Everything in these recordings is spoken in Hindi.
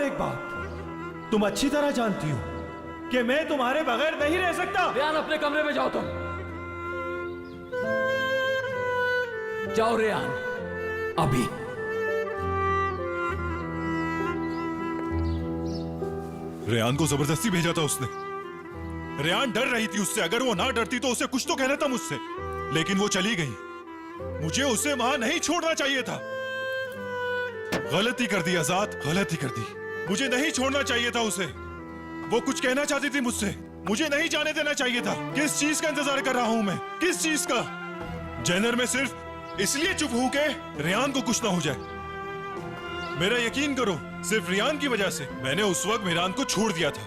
एक बात, तुम अच्छी तरह जानती हो कि मैं तुम्हारे बगैर नहीं रह सकता। रेहान, अपने कमरे में जाओ तुम। जाओ रेहान, अभी। रेहान को जबरदस्ती भेजा था उसने। रेहान डर रही थी उससे, अगर वो ना डरती तो उसे कुछ तो कहना था मुझसे, लेकिन वो चली गई। मुझे उसे वहां नहीं छोड़ना चाहिए था। गलती कर दी आजाद, गलती कर दी। मुझे नहीं छोड़ना चाहिए था उसे। वो कुछ कहना चाहती थी मुझसे, मुझे नहीं जाने देना चाहिए था। किस चीज का इंतजार कर रहा हूं मैं, किस चीज का? जेनर में सिर्फ इसलिए चुप हूं कि रेहान को कुछ ना हो जाए। मेरा यकीन करो, सिर्फ रेहान की वजह से मैंने उस वक्त मेहरान को छोड़ दिया था।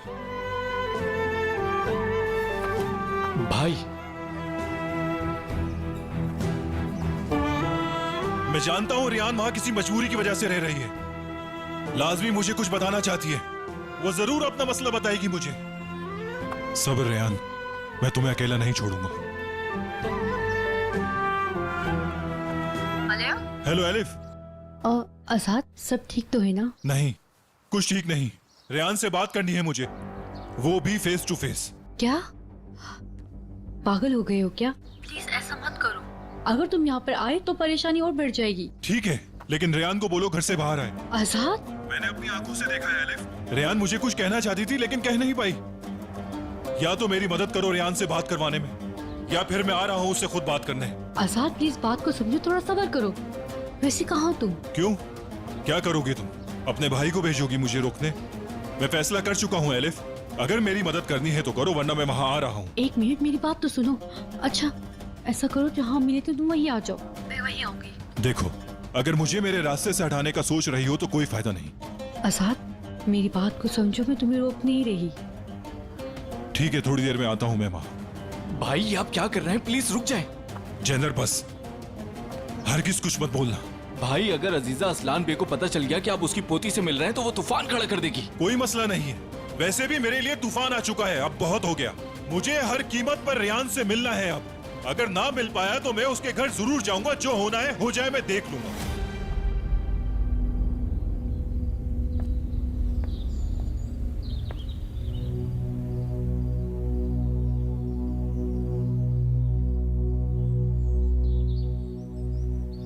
भाई, मैं जानता हूं रेहान वहां किसी मजबूरी की वजह से रह रही है। लाजमी मुझे कुछ बताना चाहती है। वो जरूर अपना मसला बताएगी मुझे। सब्र रेहान, मैं तुम्हें अकेला नहीं छोड़ूंगा। Hello elif. आजाद, सब ठीक तो है ना? नहीं, कुछ ठीक नहीं। रेहान से बात करनी है मुझे, वो भी फेस टू फेस। क्या पागल हो गए हो क्या? प्लीज ऐसा मत करो। अगर तुम यहाँ पर आए तो परेशानी और बढ़ जाएगी। ठीक है, लेकिन रेहान को बोलो घर से बाहर आए। आजाद, मैंने अपनी आंखों से देखा है एलिफ। रेहान मुझे कुछ कहना चाहती थी लेकिन कह नहीं पाई। या तो मेरी मदद करो रेहान से बात करवाने में, या फिर मैं आ रहा हूँ उससे खुद बात करने। आजाद प्लीज बात को समझो, थोड़ा सब्र करो। वैसे कहाँ तुम? क्यों, क्या करोगी तुम? अपने भाई को भेजोगी मुझे रोकने? मैं फैसला कर चुका हूँ एलिफ, अगर मेरी मदद करनी है तो करो, वरना मैं वहाँ आ रहा हूँ। एक मिनट, मेरी बात तो सुनो। अच्छा ऐसा करो, जहाँ मिले थे तुम वहीं आ जाओ, मैं वहीं आऊंगी। देखो, अगर मुझे मेरे रास्ते से हटाने का सोच रही हो तो कोई फायदा नहीं। आजाद मेरी बात को समझो, मैं तुम्हें रोक नहीं रही। ठीक है, थोड़ी देर में आता हूँ मैं वहाँ। भाई आप क्या कर रहे हैं? प्लीज रुक जाएं। जेनर बस हरगिज़ कुछ मत बोलना। भाई, अगर अजीजा असलान बे को पता चल गया कि आप उसकी पोती से मिल रहे हैं तो वो तूफान खड़ा कर देगी। कोई मसला नहीं है, वैसे भी मेरे लिए तूफान आ चुका है, अब बहुत हो गया। मुझे हर कीमत पर रेहान से मिलना है अब। अगर ना मिल पाया तो मैं उसके घर जरूर जाऊंगा, जो होना है हो जाए, मैं देख लूंगा।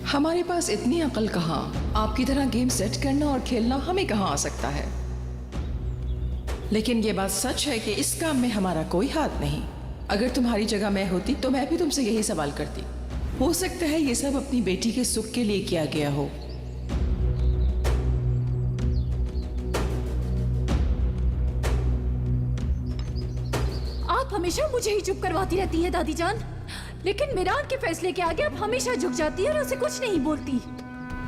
हमारे पास इतनी अकल कहाँ? आपकी तरह गेम सेट करना और खेलना हमें कहाँ आ सकता है। लेकिन ये बात सच है कि इस काम में हमारा कोई हाथ नहीं। अगर तुम्हारी जगह मैं होती तो मैं भी तुमसे यही सवाल करती। हो सकता है ये सब अपनी बेटी के सुख के लिए किया गया हो। आप हमेशा मुझे ही चुप करवाती रहती हैं दादी जान, लेकिन मेरान के फैसले के आगे आप हमेशा झुक जाती है और उसे कुछ नहीं बोलती।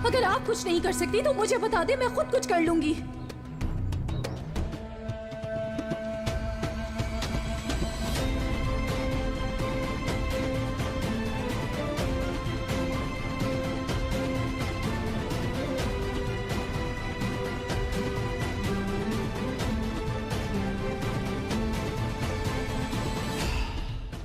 अगर आप कुछ नहीं कर सकती तो मुझे बता दे, मैं खुद कुछ कर लूंगी।